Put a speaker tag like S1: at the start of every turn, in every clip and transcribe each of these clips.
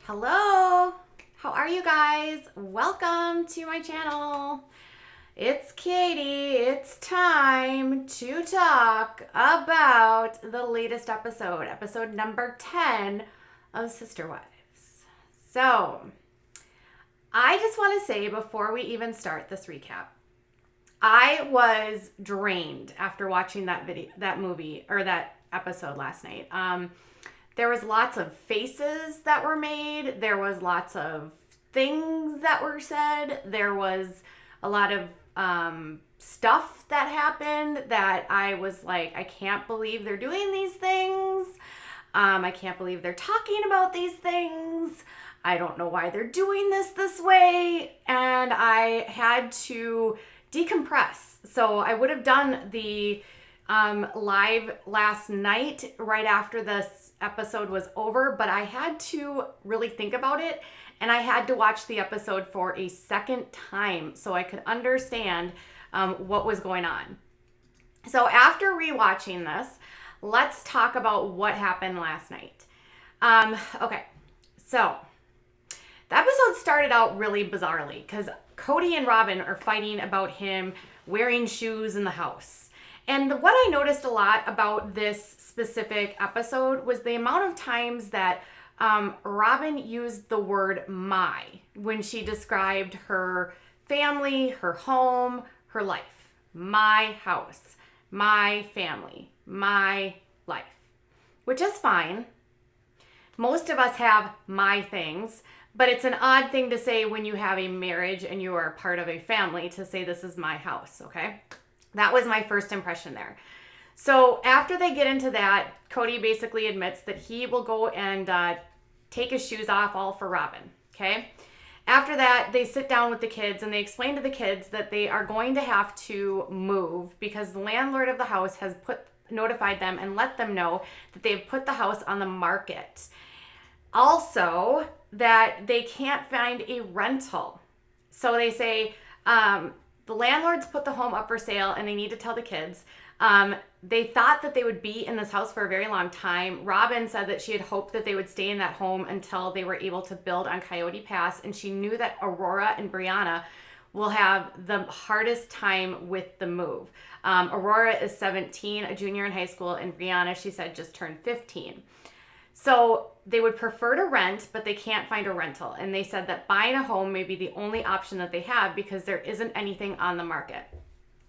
S1: Hello, how are you guys? Welcome to my channel. It's Katie. It's time to talk about the latest episode number 10 of Sister Wives. So, I just want to say before we even start this recap, I was drained after watching that episode last night. There was lots of faces that were made. There was lots of things that were said. There was a lot of stuff that happened that I was like, I can't believe they're doing these things. I can't believe they're talking about these things. I don't know why they're doing this way. And I had to decompress. So I would have done the live last night right after this episode was over, but I had to really think about it, and I had to watch the episode for a second time so I could understand what was going on. So after rewatching this, let's talk about what happened last night. Okay, so the episode started out really bizarrely because Kody and Robyn are fighting about him wearing shoes in the house. And what I noticed a lot about this specific episode was the amount of times that Robyn used the word my when she described her family, her home, her life. My house, my family, my life, which is fine. Most of us have my things, but it's an odd thing to say when you have a marriage and you are part of a family to say this is my house, okay? That was my first impression there. So after they get into that, Kody basically admits that he will go and take his shoes off all for Robyn, okay? After that, they sit down with the kids and they explain to the kids that they are going to have to move because the landlord of the house has notified them and let them know that they've put the house on the market. Also, that they can't find a rental. So they say, the landlords put the home up for sale and they need to tell the kids. They thought that they would be in this house for a very long time. Robyn said that she had hoped that they would stay in that home until they were able to build on Coyote Pass. And she knew that Aurora and Brianna will have the hardest time with the move. Aurora is 17, a junior in high school, and Brianna, she said, just turned 15. So they would prefer to rent, but they can't find a rental. And they said that buying a home may be the only option that they have because there isn't anything on the market.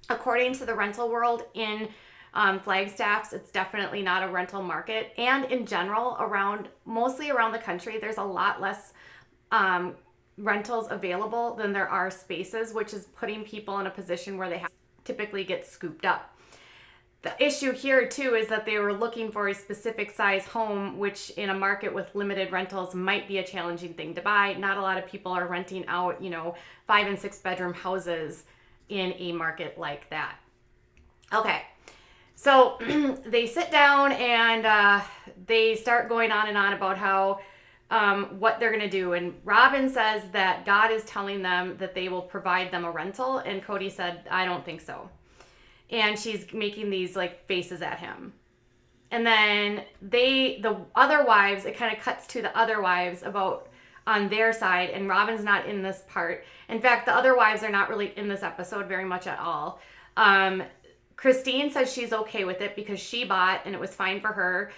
S1: According to the rental world in Flagstaff's, it's definitely not a rental market. And in general, mostly around the country, there's a lot less rentals available than there are spaces, which is putting people in a position where they have to typically get scooped up. The issue here, too, is that they were looking for a specific size home, which in a market with limited rentals might be a challenging thing to buy. Not a lot of people are renting out, 5 and 6 bedroom houses in a market like that. Okay, so they sit down and they start going on and on about how what they're going to do. And Robyn says that God is telling them that they will provide them a rental. And Kody said, I don't think so. And she's making these faces at him. And then the other wives, it kind of cuts to the other wives about on their side, and Robyn's not in this part. In fact, the other wives are not really in this episode very much at all. Christine says she's okay with it because she bought and it was fine for her.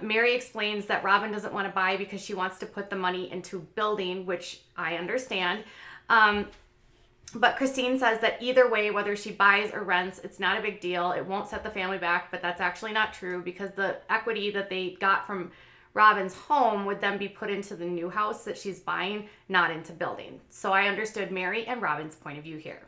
S1: Mary explains that Robyn doesn't want to buy because she wants to put the money into building, which I understand. But Christine says that either way, whether she buys or rents, it's not a big deal. It won't set the family back, but that's actually not true because the equity that they got from Robyn's home would then be put into the new house that she's buying, not into building. So I understood Mary and Robyn's point of view here.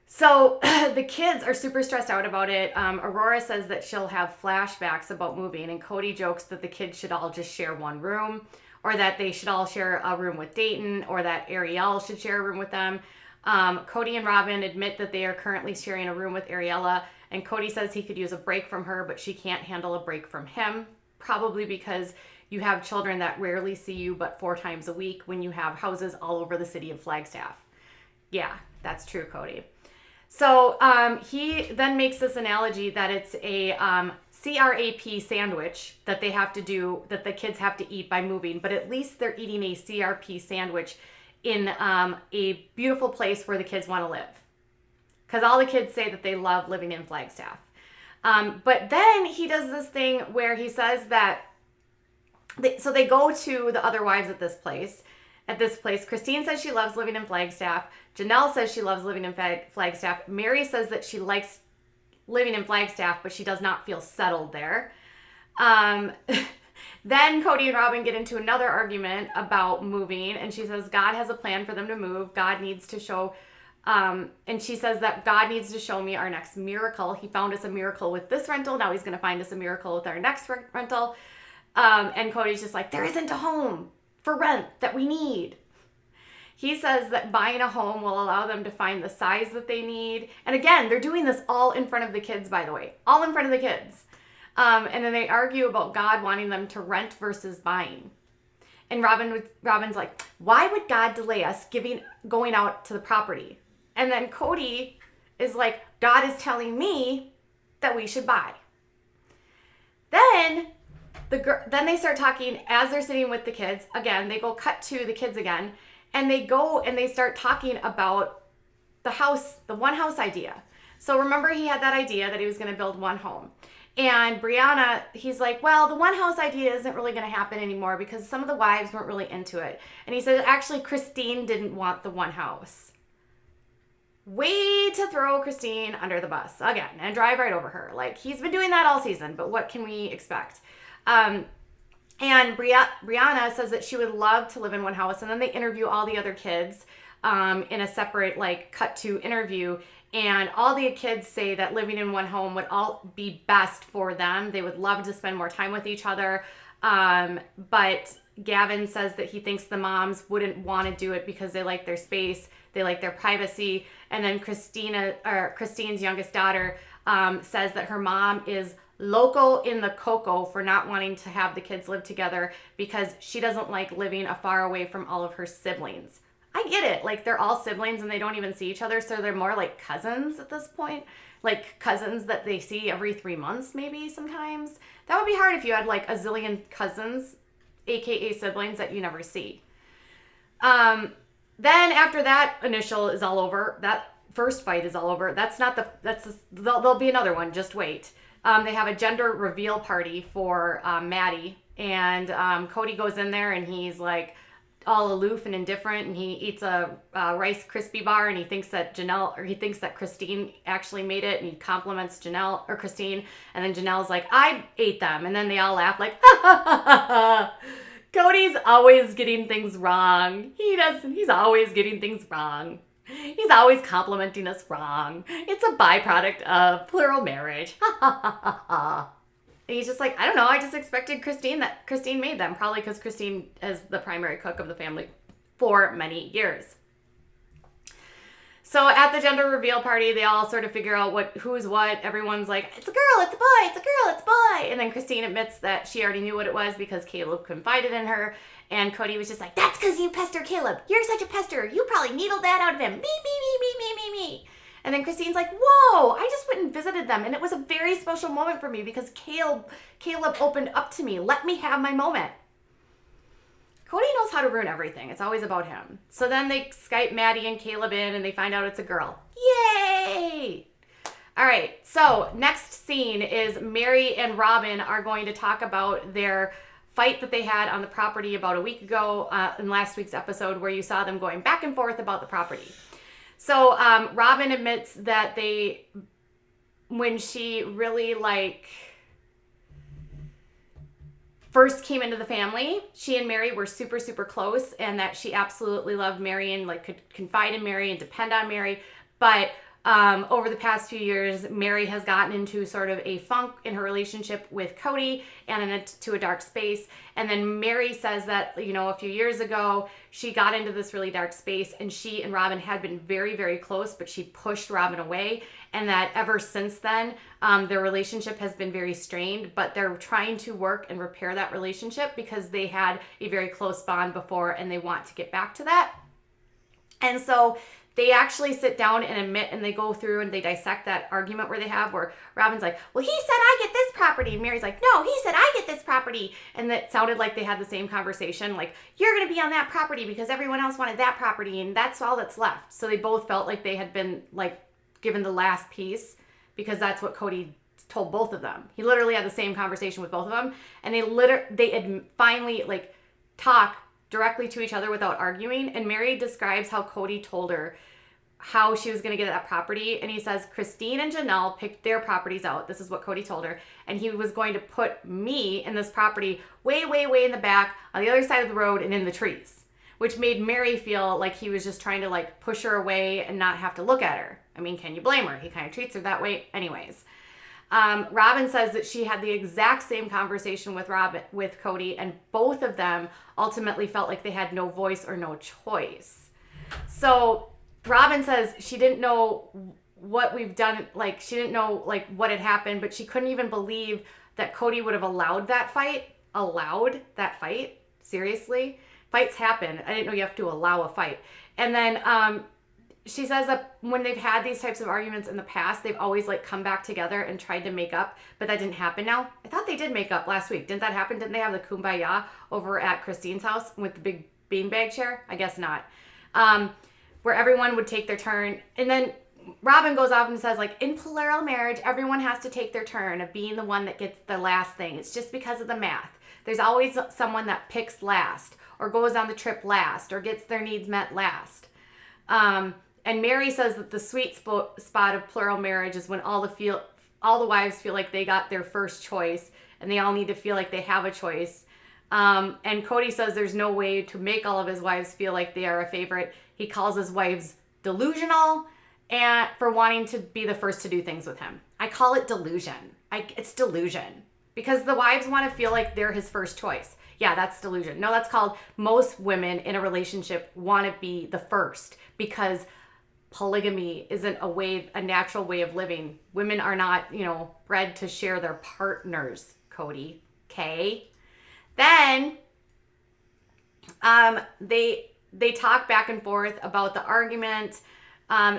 S1: So the kids are super stressed out about it. Aurora says that she'll have flashbacks about moving, and Kody jokes that the kids should all just share one room, or that they should all share a room with Dayton, or that Ariel should share a room with them. Kody and Robyn admit that they are currently sharing a room with Ariella, and Kody says he could use a break from her, but she can't handle a break from him, probably because you have children that rarely see you but 4 times a week when you have houses all over the city of Flagstaff. Yeah, that's true, Kody. So he then makes this analogy that it's a CRAP sandwich that they have to do, that the kids have to eat by moving, but at least they're eating a CRP sandwich in a beautiful place where the kids want to live. Because all the kids say that they love living in Flagstaff. But then he does this thing where he says that, so they go to the other wives at this place. Christine says she loves living in Flagstaff. Janelle says she loves living in Flagstaff. Mary says that she likes living in Flagstaff, but she does not feel settled there. Then Kody and Robyn get into another argument about moving, and she says God has a plan for them to move. God needs to show, and she says that God needs to show me our next miracle. He found us a miracle with this rental. Now he's going to find us a miracle with our next rental. And Kody's just like, there isn't a home for rent that we need. He says that buying a home will allow them to find the size that they need. And again, they're doing this all in front of the kids, by the way. All in front of the kids. And then they argue about God wanting them to rent versus buying. And Robyn's like, why would God delay us going out to the property? And then Kody is like, God is telling me that we should buy. Then they start talking as they're sitting with the kids. Again, they go cut to the kids again. And they go and they start talking about the one house idea. So remember, he had that idea that he was going to build one home. And Brianna, he's like, well, the one house idea isn't really going to happen anymore because some of the wives weren't really into it. And he said, actually, Christine didn't want the one house. Way to throw Christine under the bus again and drive right over her. Like, he's been doing that all season, but what can we expect? And Brianna says that she would love to live in one house. And then they interview all the other kids in a separate, cut to interview. And all the kids say that living in one home would all be best for them. They would love to spend more time with each other. But Gavin says that he thinks the moms wouldn't want to do it because they like their space. They like their privacy. And then Christine's youngest daughter says that her mom is loco in the coco for not wanting to have the kids live together because she doesn't like living far away from all of her siblings. I get it. Like, they're all siblings and they don't even see each other, so they're more like cousins at this point. Like, cousins that they see every 3 months maybe sometimes. That would be hard if you had a zillion cousins, aka siblings, that you never see. Then after that initial is all over, that first fight is all over. There'll be another one, just wait. They have a gender reveal party for Maddie, and Kody goes in there and he's like all aloof and indifferent, and he eats a Rice Krispie bar, and he thinks that Christine actually made it, and he compliments Christine, and then Janelle's like, I ate them, and then they all laugh like, ha ha ha ha ha. Cody's always getting things wrong. He's always getting things wrong. He's always complimenting us wrong. It's a byproduct of plural marriage. Ha ha ha ha ha. And he's just like, I don't know. I just expected that Christine made them. Probably because Christine is the primary cook of the family for many years. So at the gender reveal party, they all sort of figure out who's what. Everyone's like, it's a girl, it's a boy, it's a girl, it's a boy. And then Christine admits that she already knew what it was because Caleb confided in her. And Kody was just like, that's because you pester Caleb. You're such a pester. You probably needled that out of him. Me. And then Christine's like, whoa, I just went and visited them. And it was a very special moment for me because Caleb opened up to me. Let me have my moment. Kody knows how to ruin everything. It's always about him. So then they Skype Maddie and Caleb in and they find out it's a girl. Yay! All right, so next scene is Mary and Robyn are going to talk about their fight that they had on the property about a week ago in last week's episode where you saw them going back and forth about the property. So Robyn admits that when she really first came into the family, she and Mary were super, super close, and that she absolutely loved Mary and could confide in Mary and depend on Mary. But over the past few years, Mary has gotten into sort of a funk in her relationship with Kody and into a dark space. And then Mary says that, a few years ago, she got into this really dark space and she and Robyn had been very, very close, but she pushed Robyn away. And that ever since then, their relationship has been very strained, but they're trying to work and repair that relationship because they had a very close bond before and they want to get back to that. And so They actually sit down and admit, and they go through and they dissect that argument where Robyn's like, well, he said I get this property. And Mary's like, no, he said I get this property. And that sounded like they had the same conversation. Like, you're going to be on that property because everyone else wanted that property. And that's all that's left. So they both felt like they had been like given the last piece because that's what Kody told both of them. He literally had the same conversation with both of them. And they had finally like talk directly to each other without arguing. And Mary describes how Kody told her how she was going to get that property. And he says, Christine and Janelle picked their properties out. This is what Kody told her. And he was going to put me in this property way, way, way in the back on the other side of the road and in the trees, which made Mary feel like he was just trying to like push her away and not have to look at her. I mean, can you blame her? He kind of treats her that way anyways. Robyn says that she had the exact same conversation with Kody, and both of them ultimately felt like they had no voice or no choice. So Robyn says she didn't know what we've done, like she didn't know like what had happened, but she couldn't even believe that Kody would have allowed that fight. Seriously? Fights happen. I didn't know you have to allow a fight. And then she says that when they've had these types of arguments in the past, they've always like come back together and tried to make up, but that didn't happen now. I thought they did make up last week. Didn't that happen? Didn't they have the kumbaya over at Christine's house with the big beanbag chair? I guess not. Where everyone would take their turn. And then Robyn goes off and says, like, in plural marriage, everyone has to take their turn of being the one that gets the last thing. It's just because of the math. There's always someone that picks last or goes on the trip last or gets their needs met last. And Mary says that the sweet spot of plural marriage is when all the wives feel like they got their first choice and they all need to feel like they have a choice. And Kody says there's no way to make all of his wives feel like they are a favorite. He calls his wives delusional and for wanting to be the first to do things with him. I call it delusion. It's delusion because the wives want to feel like they're his first choice. Yeah, that's delusion. No, that's called most women in a relationship want to be the first because polygamy isn't a natural way of living. Women are not, bred to share their partners, Kody. Okay? Then they talk back and forth about the argument.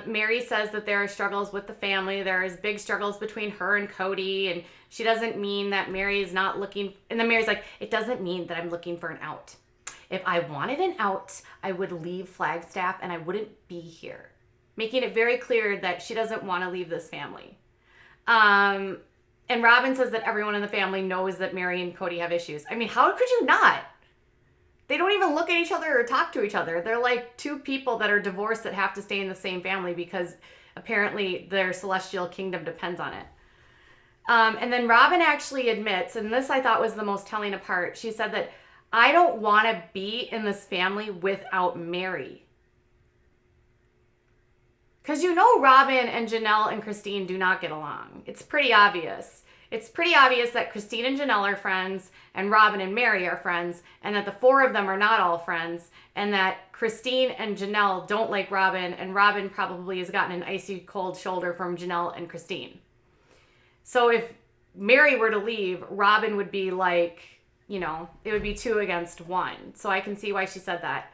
S1: Mary says that there are struggles with the family. There's big struggles between her and Kody, and she doesn't mean that Mary is not looking. And then Mary's like, it doesn't mean that I'm looking for an out. If I wanted an out, I would leave Flagstaff and I wouldn't be here. Making it very clear that she doesn't want to leave this family. And Robyn says that everyone in the family knows that Mary and Kody have issues. I mean, how could you not? They don't even look at each other or talk to each other. They're like two people that are divorced that have to stay in the same family because apparently their celestial kingdom depends on it. And then Robyn actually admits, and this I thought was the most telling part, she said that I don't want to be in this family without Mary. Because Robyn and Janelle and Christine do not get along. It's pretty obvious. It's pretty obvious that Christine and Janelle are friends and Robyn and Mary are friends and that the four of them are not all friends and that Christine and Janelle don't like Robyn and Robyn probably has gotten an icy cold shoulder from Janelle and Christine. So if Mary were to leave, Robyn would be like, it would be 2 against 1. So I can see why she said that.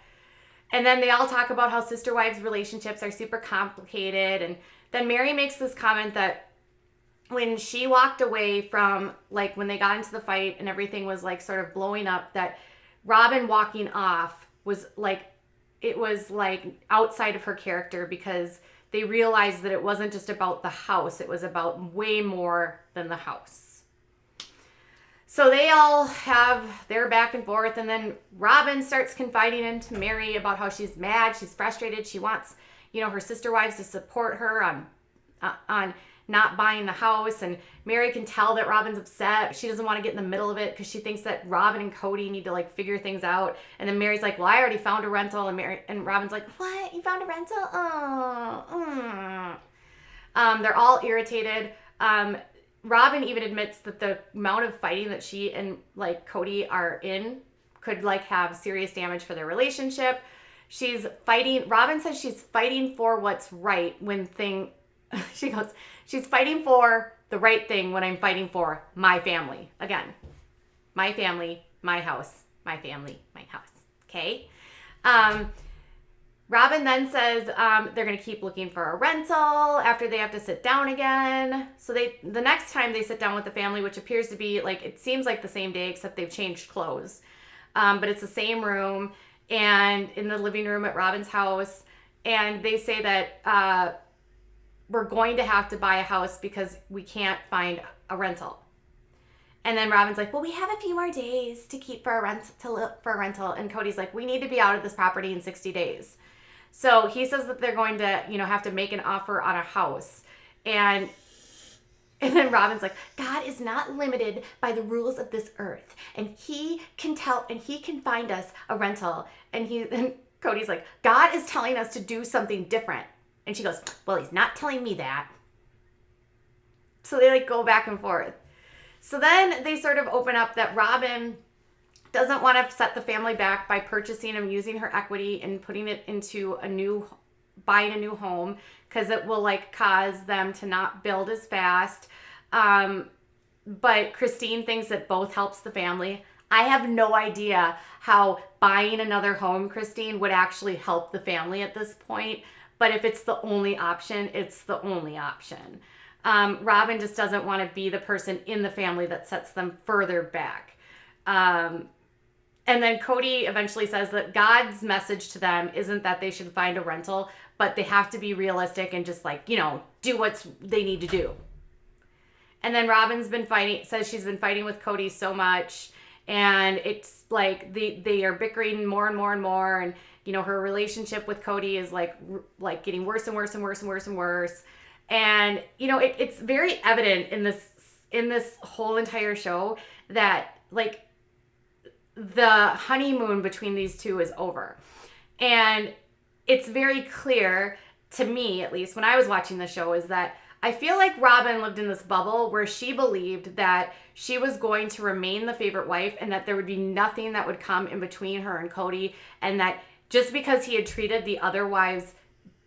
S1: And then they all talk about how sister wives relationships are super complicated. And then Mary makes this comment that when she walked away from, like, when they got into the fight and everything was, like, sort of blowing up, that Robyn walking off was, like, it was, like, outside of her character because they realized that it wasn't just about the house. It was about way more than the house. So they all have their back and forth, and then Robyn starts confiding into Mary about how she's mad, she's frustrated, she wants, her sister wives to support her on not buying the house, and Mary can tell that Robyn's upset. She doesn't want to get in the middle of it because she thinks that Robyn and Kody need to, like, figure things out. And then Mary's like, well, I already found a rental, and Robyn's like, what? You found a rental? They're all irritated. Robyn even admits that the amount of fighting that she and, like, Kody are in could, like, have serious damage for their relationship. Robyn says she's fighting for what's right she goes, she's fighting for the right thing when I'm fighting for my family. Again, my family, my house, my family, my house. Okay? Robyn then says they're going to keep looking for a rental after they have to sit down again. So the next time they sit down with the family, which appears to be like, it seems like the same day, except they've changed clothes. But it's the same room and in the living room at Robyn's house. And they say that we're going to have to buy a house because we can't find a rental. And then Robyn's like, well, we have a few more days to keep for to look for a rental. And Kody's like, we need to be out of this property in 60 days. So he says that they're going to, have to make an offer on a house. And then Robyn's like, God is not limited by the rules of this earth. And he can find us a rental. And Kody's like, God is telling us to do something different. And she goes, well, he's not telling me that. So they go back and forth. So then they sort of open up that Robyn doesn't want to set the family back by purchasing and using her equity and putting it into buying a new home, because it will cause them to not build as fast. But Christine thinks that both helps the family. I have no idea how buying another home, Christine, would actually help the family at this point. But if it's the only option, it's the only option. Robyn just doesn't want to be the person in the family that sets them further back. And then Kody eventually says that God's message to them isn't that they should find a rental, but they have to be realistic and just do what they need to do. And then Robyn's says she's been fighting with Kody so much, and it's like they are bickering more and more and more, and her relationship with Kody is like getting worse and worse and worse and worse and worse. And it's very evident in this whole entire show that the honeymoon between these two is over. And it's very clear to me, at least when I was watching the show, is that I feel like Robyn lived in this bubble where she believed that she was going to remain the favorite wife and that there would be nothing that would come in between her and Kody, and that just because he had treated the other wives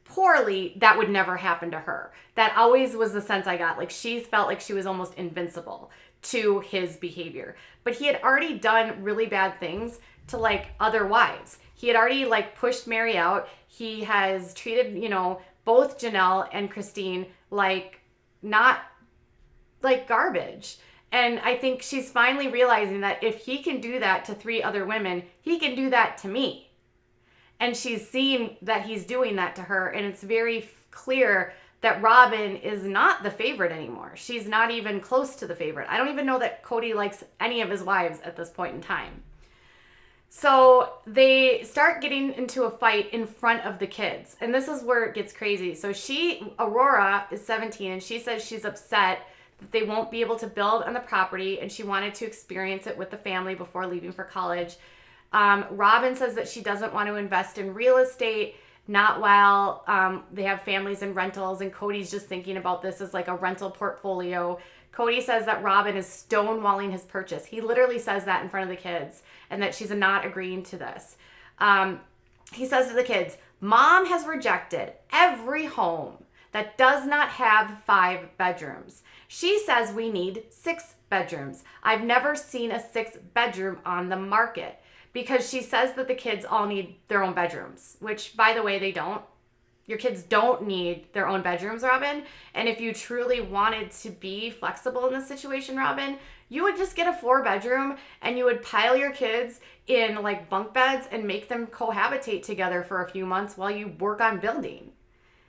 S1: poorly, that would never happen to her. That always was the sense I got. She felt like she was almost invincible to his behavior. But he had already done really bad things to other wives. He had already pushed Mary out. He has treated, both Janelle and Christine not garbage. And I think she's finally realizing that if he can do that to 3 other women, he can do that to me. And she's seeing that he's doing that to her. And it's very clear that Robyn is not the favorite anymore. She's not even close to the favorite. I don't even know that Kody likes any of his wives at this point in time. So they start getting into a fight in front of the kids. And this is where it gets crazy. So Aurora is 17, and she says she's upset that they won't be able to build on the property, and she wanted to experience it with the family before leaving for college. Robyn says that she doesn't want to invest in real estate, not while they have families and rentals, and Kody's just thinking about this as a rental portfolio. Kody says that Robyn is stonewalling his purchase. He literally says that in front of the kids, and that she's not agreeing to this. He says to the kids, Mom has rejected every home that does not have 5 bedrooms. She says we need 6 bedrooms. I've never seen a 6-bedroom on the market. Because she says that the kids all need their own bedrooms, which, by the way, they don't. Your kids don't need their own bedrooms, Robyn. And if you truly wanted to be flexible in this situation, Robyn, you would just get a 4-bedroom and you would pile your kids in bunk beds and make them cohabitate together for a few months while you work on building.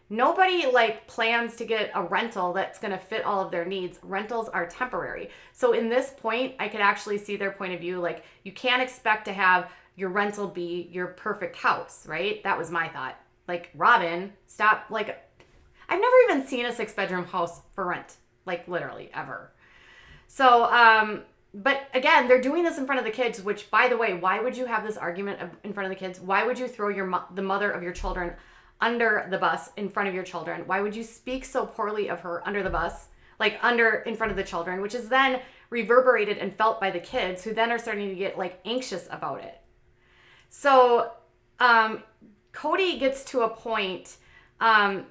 S1: Nobody plans to get a rental that's going to fit all of their needs. Rentals are temporary. So in this point, I could actually see their point of view. You can't expect to have your rental be your perfect house, right? That was my thought. Robyn, stop. I've never even seen a 6-bedroom house for rent, literally ever. So, but again, they're doing this in front of the kids, which, by the way, why would you have this argument in front of the kids? Why would you throw the mother of your children under the bus in front of your children? Why would you speak so poorly of her under the bus, in front of the children, which is then reverberated and felt by the kids, who then are starting to get anxious about it. So Kody gets to a point that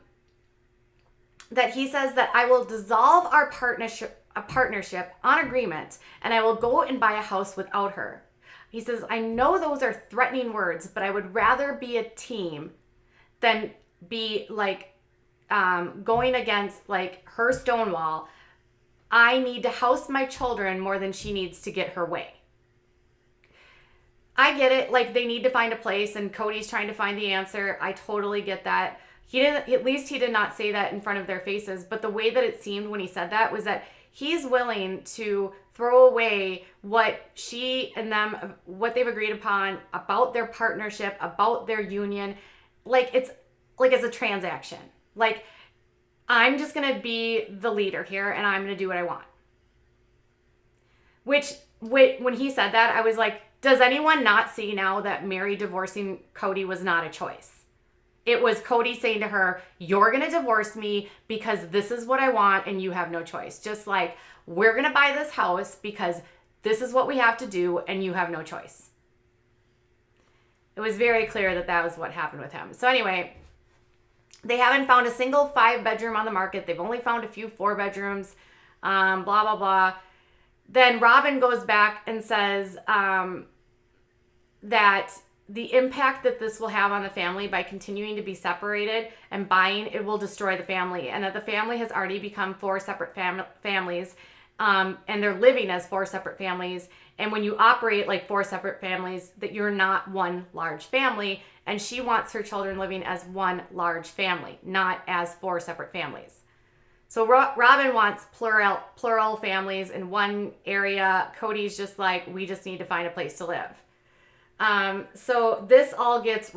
S1: he says that I will dissolve our partnership on agreement, and I will go and buy a house without her. He says, I know those are threatening words, but I would rather be a team than be like going against like her Stonewall. I need to house my children more than she needs to get her way. I get it. Like, they need to find a place, and Kody's trying to find the answer. I totally get that. At least he did not say that in front of their faces. But the way that it seemed when he said that was that he's willing to throw away what she and them, what they've agreed upon about their partnership, about their union. Like, it's like as a transaction. Like, I'm just going to be the leader here, and I'm going to do what I want. Which, when he said that, I was like, does anyone not see now that Mary divorcing Kody was not a choice? It was Kody saying to her, you're going to divorce me because this is what I want and you have no choice. Just like, we're going to buy this house because this is what we have to do and you have no choice. It was very clear that that was what happened with him. So anyway, they haven't found a single 5-bedroom on the market. They've only found a few 4-bedrooms, blah, blah, blah. Then Robyn goes back and says that the impact that this will have on the family by continuing to be separated and buying, it will destroy the family. And that the family has already become 4 separate families, and they're living as 4 separate families. And when you operate like 4 separate families, that you're not one large family. And she wants her children living as one large family, not as 4 separate families. So Robyn wants plural families in one area. Kody's just like, we just need to find a place to live. So this all gets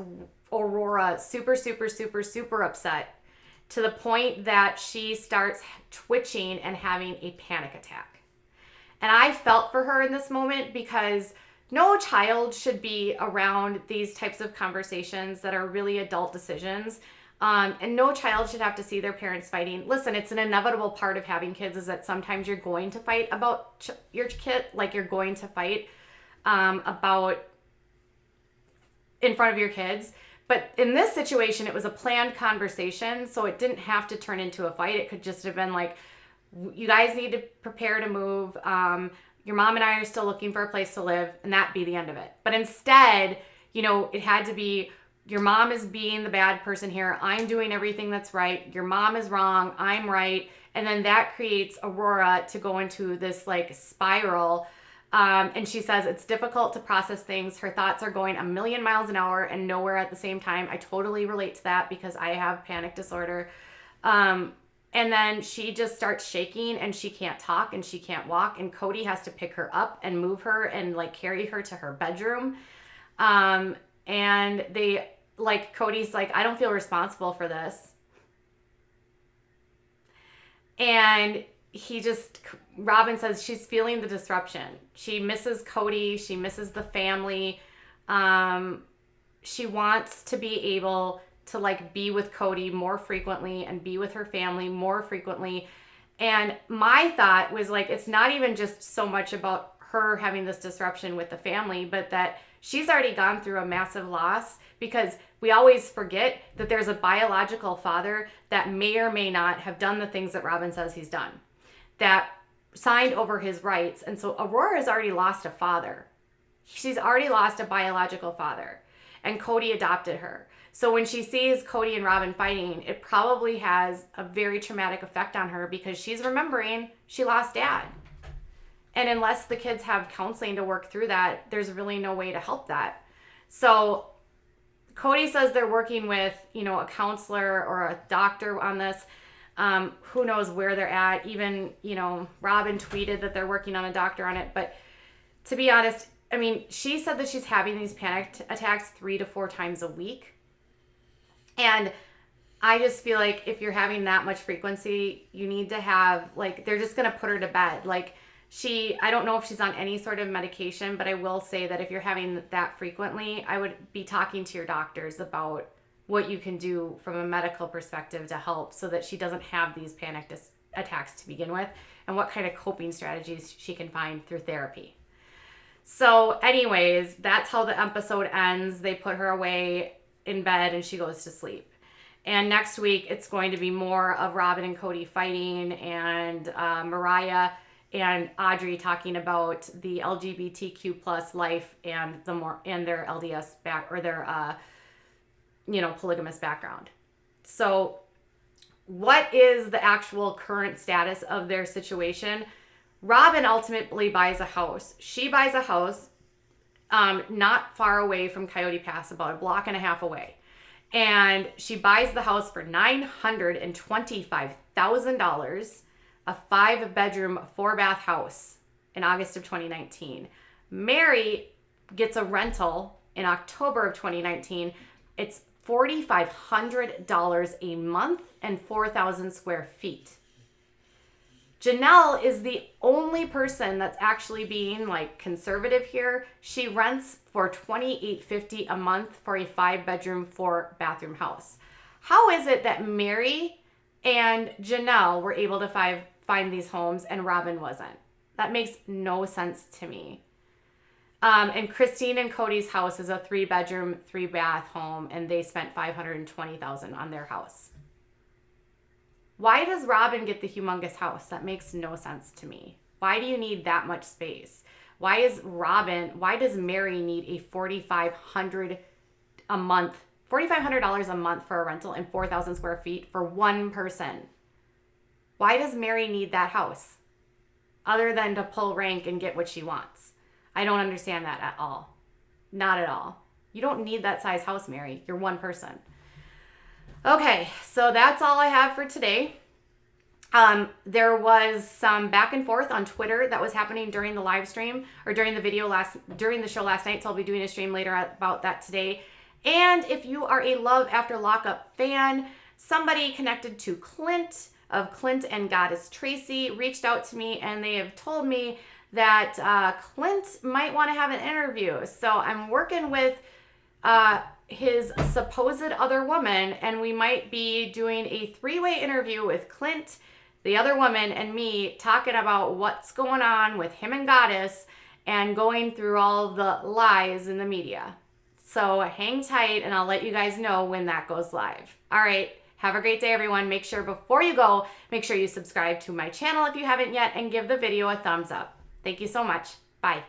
S1: Aurora super, super, super, super upset to the point that she starts twitching and having a panic attack. And I felt for her in this moment because no child should be around these types of conversations that are really adult decisions. And no child should have to see their parents fighting. Listen, it's an inevitable part of having kids is that sometimes you're going to fight about your kid, like you're going to fight about in front of your kids. But in this situation, it was a planned conversation, so it didn't have to turn into a fight. It could just have been like, you guys need to prepare to move. Your mom and I are still looking for a place to live, and that be the end of it. But instead, it had to be, your mom is being the bad person here. I'm doing everything that's right. Your mom is wrong. I'm right. And then that creates Aurora to go into this like spiral. And she says it's difficult to process things. Her thoughts are going a million miles an hour and nowhere at the same time. I totally relate to that because I have panic disorder. And then she just starts shaking and she can't talk and she can't walk. And Kody has to pick her up and move her and like carry her to her bedroom. And they like, Kody's like, I don't feel responsible for this. And Robyn says she's feeling the disruption. She misses Kody. She misses the family. She wants to be able to like be with Kody more frequently and be with her family more frequently. And my thought was like, it's not even just so much about her having this disruption with the family, but that she's already gone through a massive loss, because we always forget that there's a biological father that may or may not have done the things that Robyn says he's done, that signed over his rights. And so Aurora has already lost a father. She's already lost a biological father, and Kody adopted her. So when she sees Kody and Robyn fighting, it probably has a very traumatic effect on her because she's remembering she lost dad. And unless the kids have counseling to work through that, there's really no way to help that. So Kody says they're working with, a counselor or a doctor on this. Who knows where they're at. Even, Robyn tweeted that they're working on a doctor on it. But to be honest, I mean, she said that she's having these panic attacks 3 to 4 times a week. And I just feel like if you're having that much frequency, you need to have, like, they're just going to put her to bed. Like, I don't know if she's on any sort of medication, but I will say that if you're having that frequently, I would be talking to your doctors about what you can do from a medical perspective to help so that she doesn't have these panic attacks to begin with, and what kind of coping strategies she can find through therapy. So anyways, that's how the episode ends. They put her away in bed and she goes to sleep. And next week, it's going to be more of Robyn and Kody fighting, and Mariah and Audrey talking about the LGBTQ plus life and their LDS back, or their polygamous background. So what is the actual current status of their situation? Robyn ultimately buys a house. She buys a house not far away from Coyote Pass, about a block and a half away. And she buys the house for $925,000, a 5-bedroom, 4-bath house in August of 2019. Mary gets a rental in October of 2019. It's $4,500 a month and 4,000 square feet. Janelle is the only person that's actually being like conservative here. She rents for $2,850 a month for a 5-bedroom, 4-bathroom house. How is it that Mary and Janelle were able to find these homes and Robyn wasn't? That makes no sense to me. And Christine and Kody's house is a 3-bedroom, 3-bath home, and they spent $520,000 on their house. Why does Robyn get the humongous house? That makes no sense to me. Why do you need that much space? Why does Mary need a $4,500 a month for a rental and 4,000 square feet for one person? Why does Mary need that house? Other than to pull rank and get what she wants. I don't understand that at all. Not at all. You don't need that size house, Mary. You're one person. Okay, so that's all I have for today. There was some back and forth on Twitter that was happening during the live stream or during the show last night. So I'll be doing a stream later about that today. And if you are a Love After Lockup fan, somebody connected to Clint of Clint and Goddess Tracy reached out to me, and they have told me that Clint might want to have an interview. So I'm working with his supposed other woman, and we might be doing a 3-way interview with Clint, the other woman, and me, talking about what's going on with him and Goddess and going through all the lies in the media. So hang tight, and I'll let you guys know when that goes live. All right, have a great day, everyone. Make sure before you go, make sure you subscribe to my channel if you haven't yet, and give the video a thumbs up. Thank you so much. Bye.